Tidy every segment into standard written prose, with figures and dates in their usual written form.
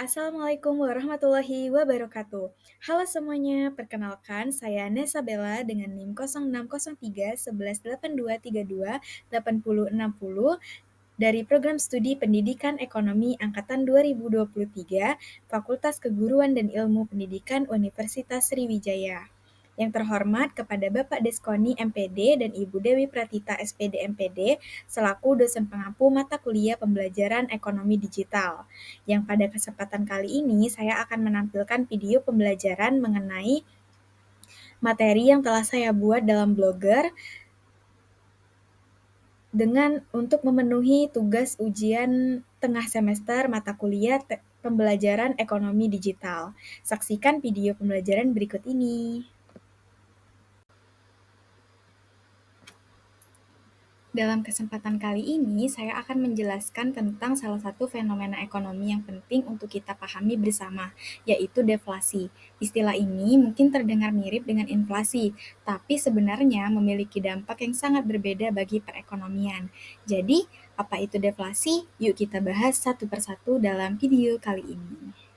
Assalamualaikum warahmatullahi wabarakatuh. Halo semuanya, perkenalkan saya Nesa Bella dengan NIM 0603 118232 dari Program Studi Pendidikan Ekonomi Angkatan 2023, Fakultas Keguruan dan Ilmu Pendidikan Universitas Sriwijaya. Yang terhormat kepada Bapak Deskoni MPD dan Ibu Dewi Pratita SPD MPD selaku dosen pengampu mata kuliah pembelajaran ekonomi digital. Yang pada kesempatan kali ini saya akan menampilkan video pembelajaran mengenai materi yang telah saya buat dalam Blogger untuk memenuhi tugas ujian tengah semester mata kuliah pembelajaran ekonomi digital. Saksikan video pembelajaran berikut ini. Dalam kesempatan kali ini, saya akan menjelaskan tentang salah satu fenomena ekonomi yang penting untuk kita pahami bersama, yaitu deflasi. Istilah ini mungkin terdengar mirip dengan inflasi, tapi sebenarnya memiliki dampak yang sangat berbeda bagi perekonomian. Jadi, apa itu deflasi? Yuk kita bahas satu persatu dalam video kali ini.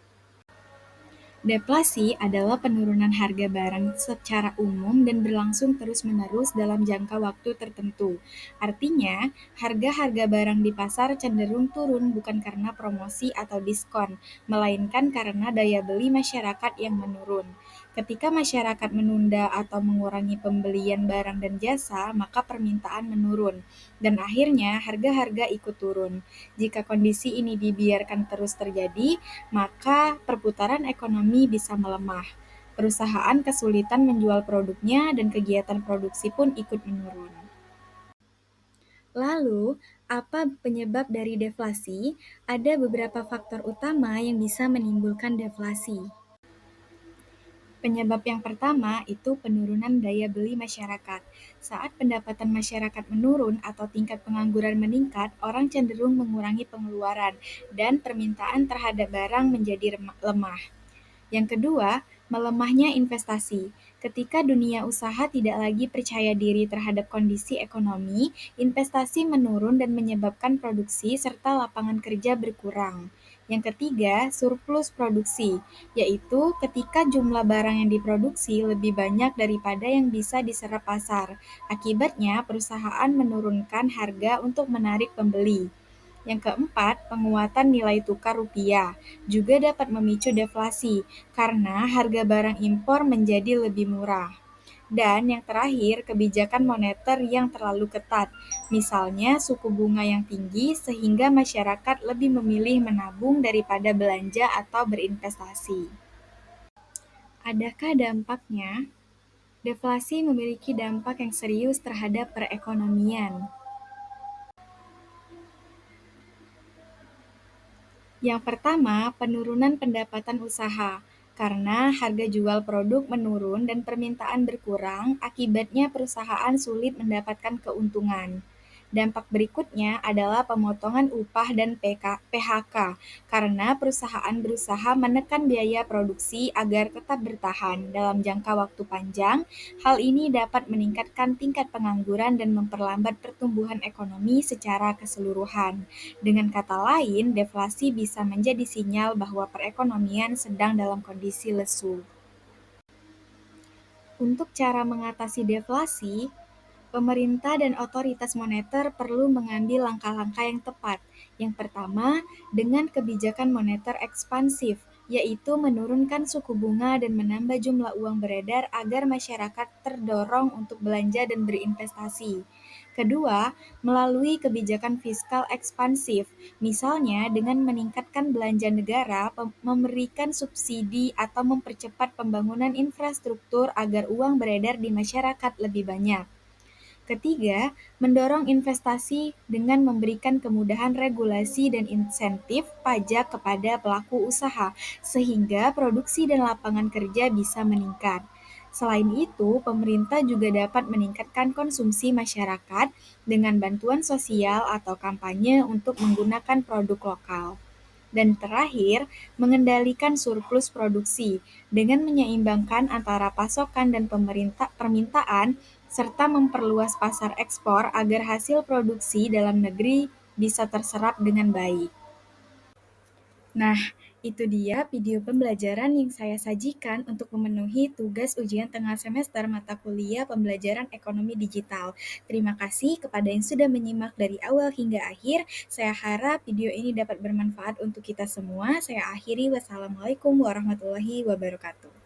Deflasi adalah penurunan harga barang secara umum dan berlangsung terus-menerus dalam jangka waktu tertentu. Artinya, harga-harga barang di pasar cenderung turun bukan karena promosi atau diskon, melainkan karena daya beli masyarakat yang menurun. Ketika masyarakat menunda atau mengurangi pembelian barang dan jasa, maka permintaan menurun, dan akhirnya harga-harga ikut turun. Jika kondisi ini dibiarkan terus terjadi, maka perputaran ekonomi bisa melemah. Perusahaan kesulitan menjual produknya dan kegiatan produksi pun ikut menurun. Lalu, apa penyebab dari deflasi? Ada beberapa faktor utama yang bisa menimbulkan deflasi. Penyebab yang pertama itu penurunan daya beli masyarakat. Saat pendapatan masyarakat menurun atau tingkat pengangguran meningkat, orang cenderung mengurangi pengeluaran dan permintaan terhadap barang menjadi lemah. Yang kedua, melemahnya investasi. Ketika dunia usaha tidak lagi percaya diri terhadap kondisi ekonomi, investasi menurun dan menyebabkan produksi serta lapangan kerja berkurang. Yang ketiga, surplus produksi, yaitu ketika jumlah barang yang diproduksi lebih banyak daripada yang bisa diserap pasar. Akibatnya, perusahaan menurunkan harga untuk menarik pembeli. Yang keempat, penguatan nilai tukar rupiah juga dapat memicu deflasi karena harga barang impor menjadi lebih murah. Dan yang terakhir, kebijakan moneter yang terlalu ketat, misalnya suku bunga yang tinggi sehingga masyarakat lebih memilih menabung daripada belanja atau berinvestasi. Adakah dampaknya? Deflasi memiliki dampak yang serius terhadap perekonomian. Yang pertama, penurunan pendapatan usaha. Karena harga jual produk menurun dan permintaan berkurang, akibatnya perusahaan sulit mendapatkan keuntungan. Dampak berikutnya adalah pemotongan upah dan PHK, karena perusahaan berusaha menekan biaya produksi agar tetap bertahan dalam jangka waktu panjang. Hal ini dapat meningkatkan tingkat pengangguran dan memperlambat pertumbuhan ekonomi secara keseluruhan. Dengan kata lain, deflasi bisa menjadi sinyal bahwa perekonomian sedang dalam kondisi lesu. Untuk cara mengatasi deflasi, pemerintah dan otoritas moneter perlu mengambil langkah-langkah yang tepat. Yang pertama, dengan kebijakan moneter ekspansif, yaitu menurunkan suku bunga dan menambah jumlah uang beredar agar masyarakat terdorong untuk belanja dan berinvestasi. Kedua, melalui kebijakan fiskal ekspansif, misalnya dengan meningkatkan belanja negara, memberikan subsidi, atau mempercepat pembangunan infrastruktur agar uang beredar di masyarakat lebih banyak. Ketiga, mendorong investasi dengan memberikan kemudahan regulasi dan insentif pajak kepada pelaku usaha, sehingga produksi dan lapangan kerja bisa meningkat. Selain itu, pemerintah juga dapat meningkatkan konsumsi masyarakat dengan bantuan sosial atau kampanye untuk menggunakan produk lokal. Dan terakhir, mengendalikan surplus produksi dengan menyeimbangkan antara pasokan dan permintaan serta memperluas pasar ekspor agar hasil produksi dalam negeri bisa terserap dengan baik. Nah, Itu dia video pembelajaran yang saya sajikan untuk memenuhi tugas ujian tengah semester mata kuliah pembelajaran ekonomi digital. Terima kasih kepada yang sudah menyimak dari awal hingga akhir. Saya harap video ini dapat bermanfaat untuk kita semua. Saya akhiri, wassalamualaikum warahmatullahi wabarakatuh.